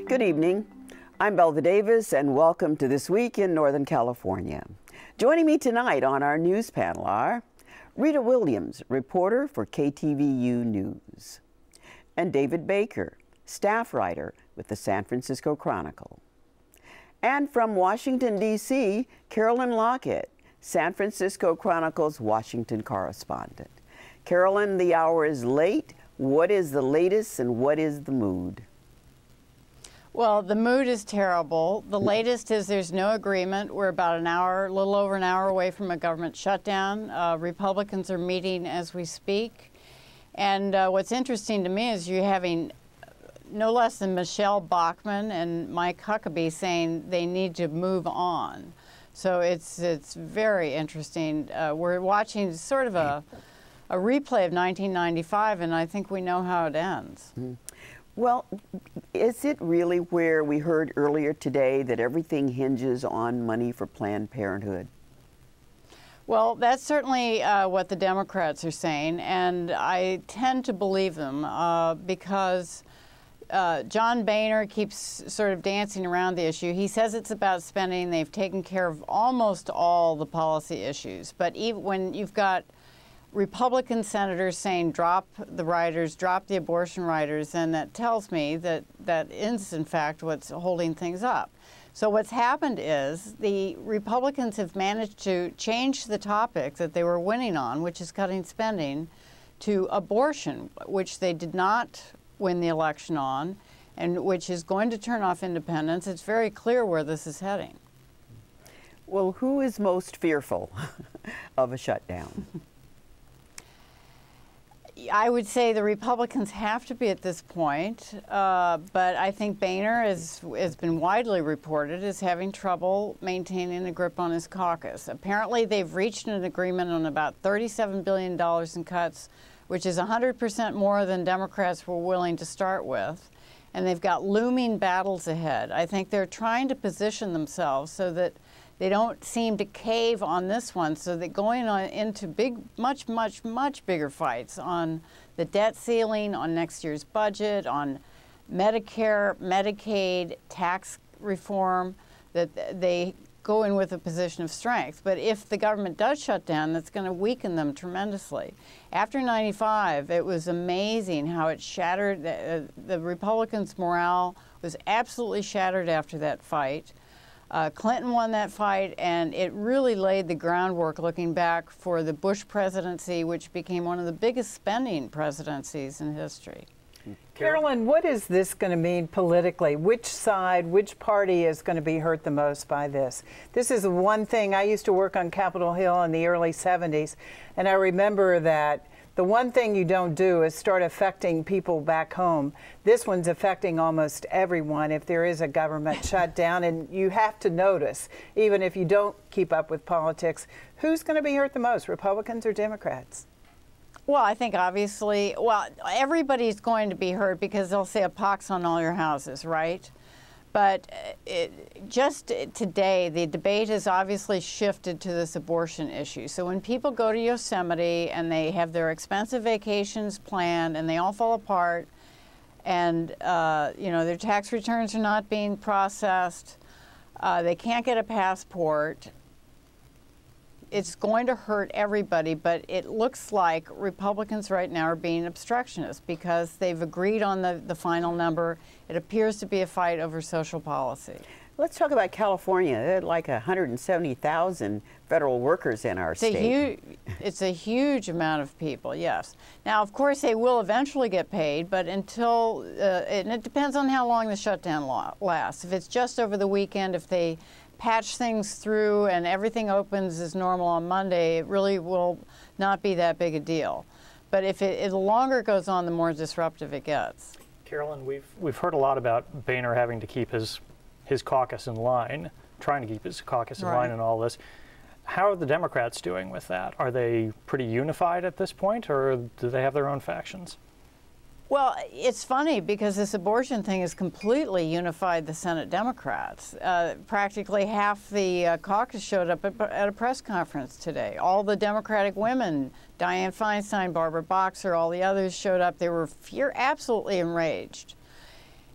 Good evening. I'm Belva Davis, and welcome to This Week in Northern California. Joining me tonight on our news panel are Rita Williams, reporter for KTVU News, and David Baker, staff writer with the San Francisco Chronicle. And from Washington, D.C., Carolyn Lockett, San Francisco Chronicle's Washington correspondent. Carolyn, the hour is late. What is the latest and what is the mood? Well, the mood is terrible. The latest is there's no agreement. We're about a little over an hour away from a government shutdown. Republicans are meeting as we speak. And what's interesting to me is you're having no less than Michelle Bachmann and Mike Huckabee saying they need to move on. So it's very interesting. We're watching sort of a replay of 1995, and I think we know how it ends. Well, is it really where we heard earlier today that everything hinges on money for Planned Parenthood? Well, that's certainly what the Democrats are saying, and I tend to believe them because John Boehner keeps sort of dancing around the issue. He says it's about spending. They've taken care of almost all the policy issues. But even when you've got Republican senators saying drop the riders, drop the abortion riders, and that tells me that that is, in fact, what's holding things up. So what's happened is the Republicans have managed to change the topic that they were winning on, which is cutting spending, to abortion, which they did not win the election on, and which is going to turn off independence. It's very clear where this is heading. Well, who is most fearful of a shutdown? I would say the Republicans have to be at this point, but I think Boehner has been widely reported as having trouble maintaining a grip on his caucus. Apparently, they've reached an agreement on about $37 billion in cuts, which is 100% more than Democrats were willing to start with, and they've got looming battles ahead. I think they're trying to position themselves so that they don't seem to cave on this one, so that going on into much bigger fights on the debt ceiling, on next year's budget, on Medicare, Medicaid, tax reform, that they go in with a position of strength. But if the government does shut down, that's going to weaken them tremendously. After 95, it was amazing how it shattered. The Republicans' morale was absolutely shattered after that fight. Clinton won that fight, and it really laid the groundwork, looking back, for the Bush presidency, which became one of the biggest spending presidencies in history. Carolyn, what is this going to mean politically? Which side, which party is going to be hurt the most by this? This is one thing. I used to work on Capitol Hill in the early 70s, and I remember that the one thing you don't do is start affecting people back home. This one's affecting almost everyone if there is a government shutdown, and you have to notice, even if you don't keep up with politics, who's going to be hurt the most, Republicans or Democrats? Well, I think obviously, everybody's going to be hurt because they'll say a pox on all your houses, right? But just today, the debate has obviously shifted to this abortion issue. So when people go to Yosemite and they have their expensive vacations planned and they all fall apart, and their tax returns are not being processed, they can't get a passport, it's going to hurt everybody. But it looks like Republicans right now are being obstructionists because they've agreed on the final number. It appears to be a fight over social policy. Let's talk about California. There are like 170,000 federal workers in our state. It's a huge amount of people, yes. Now, of course, they will eventually get paid, but until, and it depends on how long the shutdown lasts. If it's just over the weekend, if they patch things through and everything opens as normal on Monday, it really will not be that big a deal. But if the longer it goes on, the more disruptive it gets. Carolyn, we've heard a lot about Boehner having to keep his caucus in line, trying to keep his caucus in line in all this. How are the Democrats doing with that? Are they pretty unified at this point, or do they have their own factions? Well, it's funny because this abortion thing has completely unified the Senate Democrats. Practically half the caucus showed up at a press conference today. All the Democratic women, Dianne Feinstein, Barbara Boxer, all the others showed up. They were absolutely enraged.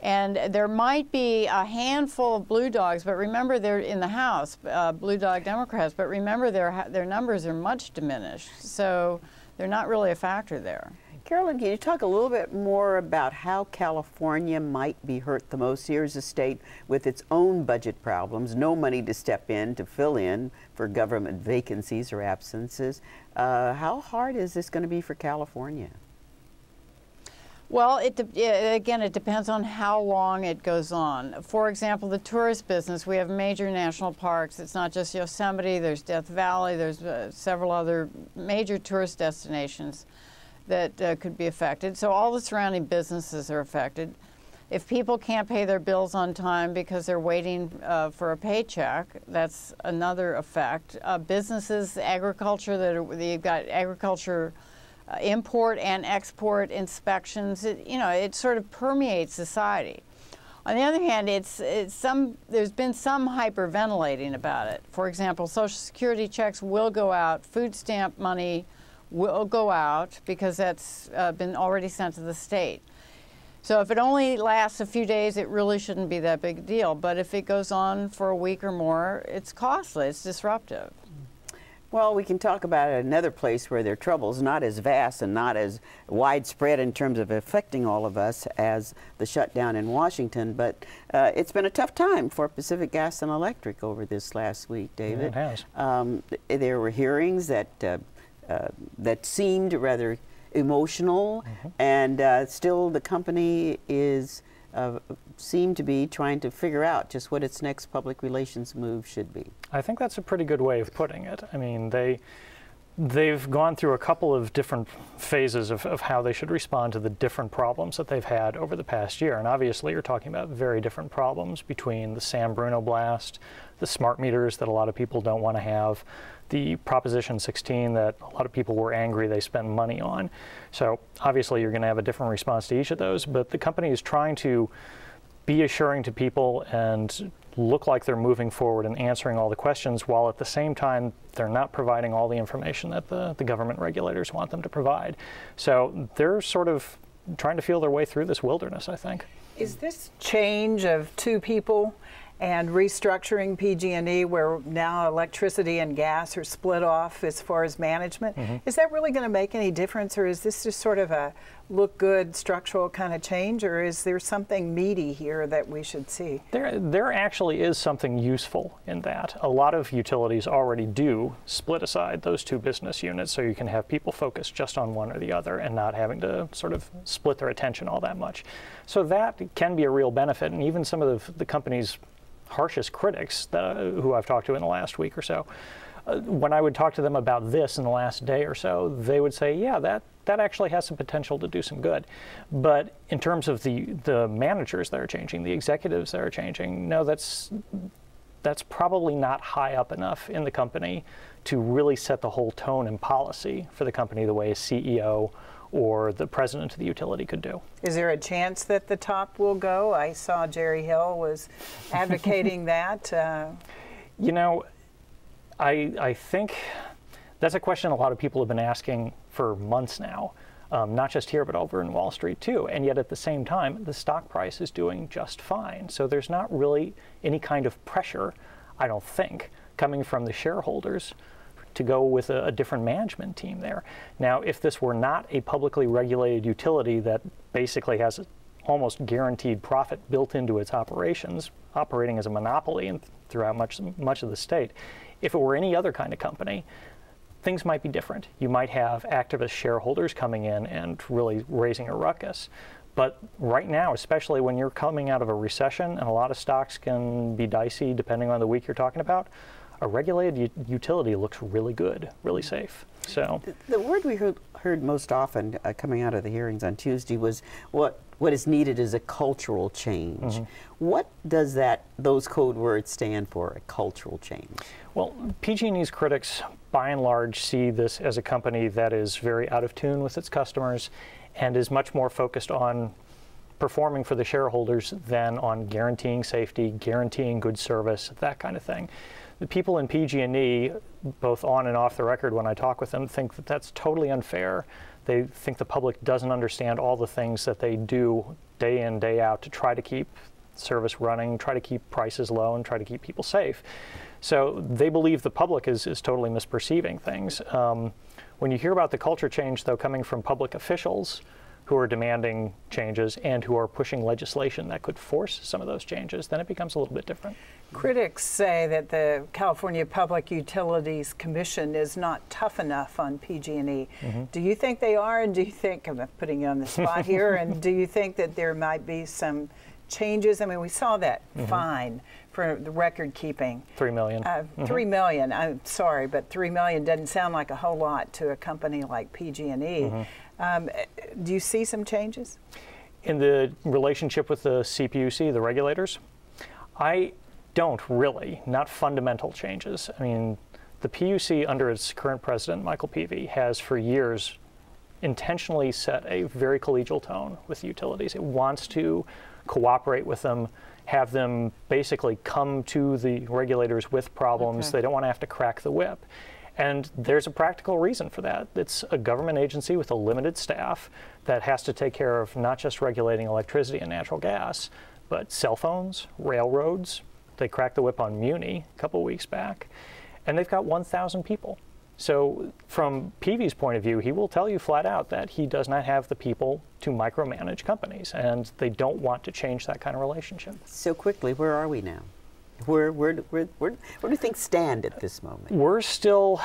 And there might be a handful of blue dogs, but remember they're in the House, blue dog Democrats, but remember their numbers are much diminished. So they're not really a factor there. Carolyn, can you talk a little bit more about how California might be hurt the most? Here's a state with its own budget problems, no money to step in to fill in for government vacancies or absences. How hard is this going to be for California? Well, again, it depends on how long it goes on. For example, the tourist business, we have major national parks. It's not just Yosemite, there's Death Valley, there's several other major tourist destinations that could be affected. So all the surrounding businesses are affected. If people can't pay their bills on time because they're waiting for a paycheck, that's another effect. Businesses, agriculture, you've got agriculture import and export inspections. It sort of permeates society. On the other hand, there's been some hyperventilating about it. For example, Social Security checks will go out, food stamp money will go out because that's been already sent to the state. So if it only lasts a few days, it really shouldn't be that big a deal. But if it goes on for a week or more, it's costly, it's disruptive. Well, we can talk about another place where there are troubles, not as vast and not as widespread in terms of affecting all of us as the shutdown in Washington, but it's been a tough time for Pacific Gas and Electric over this last week, David. Yeah, it has. There were hearings that seemed rather emotional, and still the company is seem to be trying to figure out just what its next public relations move should be. I think that's a pretty good way of putting it. I mean, they've gone through a couple of different phases of how they should respond to the different problems that they've had over the past year. And obviously you're talking about very different problems between the San Bruno blast, the smart meters that a lot of people don't want to have, the Proposition 16 that a lot of people were angry they spent money on. So obviously you're going to have a different response to each of those, but the company is trying to be assuring to people and look like they're moving forward and answering all the questions, while at the same time they're not providing all the information that the government regulators want them to provide. So they're sort of trying to feel their way through this wilderness, I think. Is this change of two people and restructuring PG&E, where now electricity and gas are split off as far as management, is that really going to make any difference, or is this just sort of a look good structural kind of change, or is there something meaty here that we should see? There actually is something useful in that. A lot of utilities already do split aside those two business units so you can have people focus just on one or the other and not having to sort of split their attention all that much. So that can be a real benefit, and even some of the company's harshest critics who I've talked to in the last week or so, when I would talk to them about this in the last day or so, they would say, yeah, that actually has some potential to do some good. But in terms of the managers that are changing, the executives that are changing, no, that's probably not high up enough in the company to really set the whole tone and policy for the company the way a CEO or the president of the utility could do. Is there a chance that the top will go? I saw Jerry Hill was advocating that. You know, I think that's a question a lot of people have been asking for months now, not just here, but over in Wall Street too. And yet at the same time, the stock price is doing just fine. So there's not really any kind of pressure, I don't think, coming from the shareholders to go with a different management team there. Now, if this were not a publicly regulated utility that basically has almost guaranteed profit built into its operations, operating as a monopoly and throughout much of the state, if it were any other kind of company, things might be different. You might have activist shareholders coming in and really raising a ruckus. But right now, especially when you're coming out of a recession and a lot of stocks can be dicey depending on the week you're talking about, a regulated utility looks really good, really safe. So the word we heard most often coming out of the hearings on Tuesday was what is needed is a cultural change. What does those code words stand for, a cultural change? Well, PG&E's critics, by and large, see this as a company that is very out of tune with its customers and is much more focused on performing for the shareholders than on guaranteeing safety, guaranteeing good service, that kind of thing. The people in PG&E, both on and off the record when I talk with them, think that that's totally unfair. They think the public doesn't understand all the things that they do day in, day out to try to keep service running, try to keep prices low, and try to keep people safe. So they believe the public is totally misperceiving things. When you hear about the culture change, though, coming from public officials who are demanding changes and who are pushing legislation that could force some of those changes, then it becomes a little bit different. Critics say that the California Public Utilities Commission is not tough enough on PG&E. Do you think they are, and do you think, I'm putting you on the spot here, and do you think that there might be some changes? I mean, we saw that fine for the record keeping. $3 million. $3 million, I'm sorry, but $3 million doesn't sound like a whole lot to a company like PG&E. Do you see some changes? In the relationship with the CPUC, the regulators, I don't really, not fundamental changes. I mean, the PUC under its current president, Michael Peavy, has for years intentionally set a very collegial tone with utilities. It wants to cooperate with them, have them basically come to the regulators with problems. They don't want to have to crack the whip. And there's a practical reason for that. It's a government agency with a limited staff that has to take care of not just regulating electricity and natural gas, but cell phones, railroads. They cracked the whip on Muni a couple weeks back, and they've got 1,000 people. So from Peavy's point of view, he will tell you flat out that he does not have the people to micromanage companies, and they don't want to change that kind of relationship. So quickly, where are we now? Where do things stand at this moment? We're still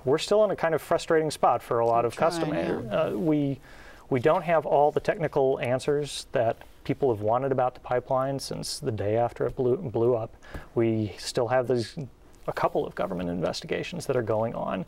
in a kind of frustrating spot for a lot of customers. We don't have all the technical answers that people have wanted about the pipeline since the day after it blew up. We still have a couple of government investigations that are going on,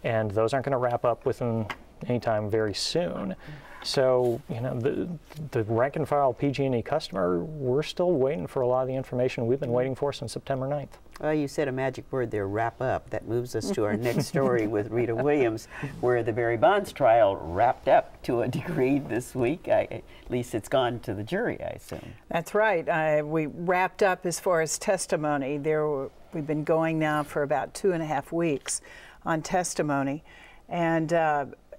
and those aren't going to wrap up within any time very soon. So, you know, the rank and file PG&E customer, we're still waiting for a lot of the information we've been waiting for since September 9th. Well, you said a magic word there, wrap up. That moves us to our next story with Rita Williams, where the Barry Bonds trial wrapped up to a degree this week. At least it's gone to the jury, I assume. That's right. We wrapped up as far as testimony. We've been going now for about 2.5 weeks on testimony, and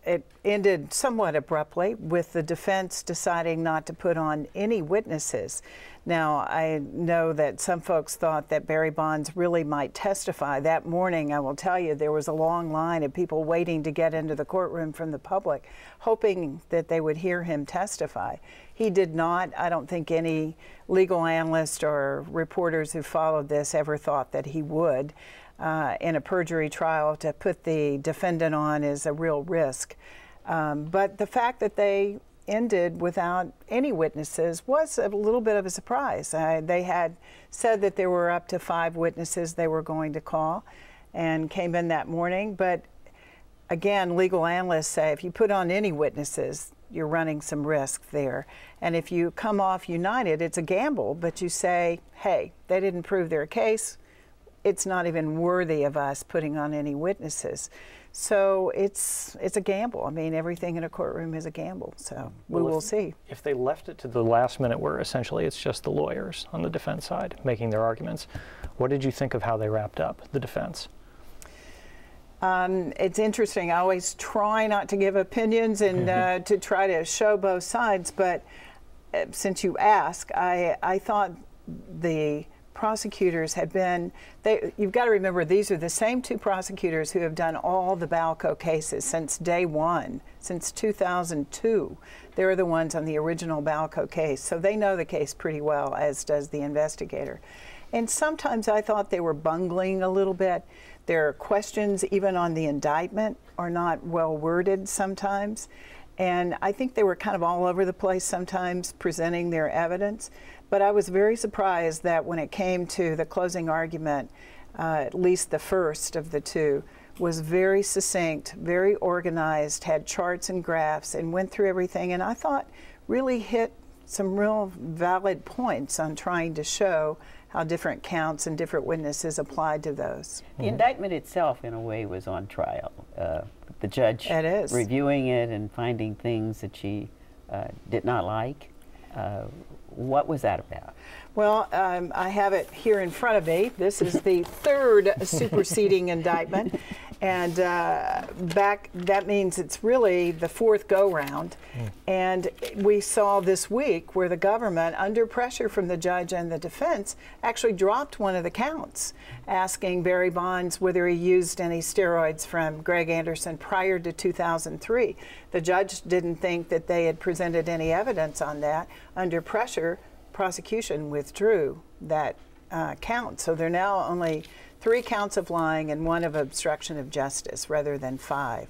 it ended somewhat abruptly with the defense deciding not to put on any witnesses. Now, I know that some folks thought that Barry Bonds really might testify. That morning, I will tell you, there was a long line of people waiting to get into the courtroom from the public, hoping that they would hear him testify. He did not. I don't think any legal analyst or reporters who followed this ever thought that he would. In a perjury trial, to put the defendant on is a real risk. But the fact that they ended without any witnesses was a little bit of a surprise. They had said that there were up to 5 witnesses they were going to call and came in that morning. But again, legal analysts say if you put on any witnesses, you're running some risk there. And if you come off united, it's a gamble, but you say, hey, they didn't prove their case. It's not even worthy of us putting on any witnesses. So it's a gamble. I mean, everything in a courtroom is a gamble. So we will see. If they left it to the last minute where essentially it's just the lawyers on the defense side making their arguments, what did you think of how they wrapped up, the defense? It's interesting. I always try not to give opinions and to try to show both sides. But since you ask, I thought the prosecutors had been, you've got to remember, these are the same 2 prosecutors who have done all the Balco cases since day one, since 2002. They're the ones on the original Balco case, so they know the case pretty well, as does the investigator. And sometimes I thought they were bungling a little bit. Their questions, even on the indictment, are not well worded sometimes. And I think they were kind of all over the place sometimes presenting their evidence. But I was very surprised that when it came to the closing argument, at least the first of the 2, was very succinct, very organized, had charts and graphs, and went through everything. And I thought really hit some real valid points on trying to show how different counts and different witnesses applied to those. The indictment itself, in a way, was on trial. The judge reviewing it and finding things that she did not like. What was that about? Well, I have it here in front of me. This is the third superseding indictment. And that means it's really the fourth go-round. And we saw this week where the government, under pressure from the judge and the defense, actually dropped one of the counts, asking Barry Bonds whether he used any steroids from Greg Anderson prior to 2003. The judge didn't think that they had presented any evidence on that. Under pressure, prosecution withdrew that count. So there are now only 3 counts of lying and 1 of obstruction of justice rather than 5.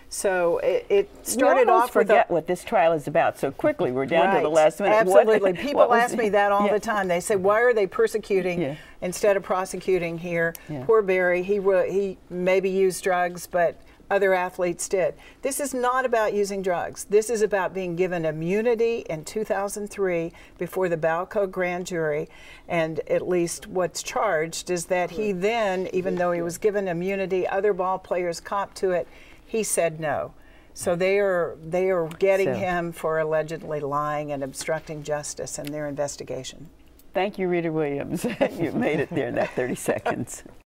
So it started off with forget what this trial is about so quickly. We're down to the last minute. Absolutely. People ask me that all the time. They say, why are they persecuting instead of prosecuting here? Poor Barry, he maybe used drugs, but other athletes did. This is not about using drugs. This is about being given immunity in 2003 before the Balco grand jury, and at least what's charged is that he then, even though he was given immunity, other ball players copped to it, he said no. So they are getting him for allegedly lying and obstructing justice in their investigation. Thank you, Rita Williams. You made it there in that 30 seconds.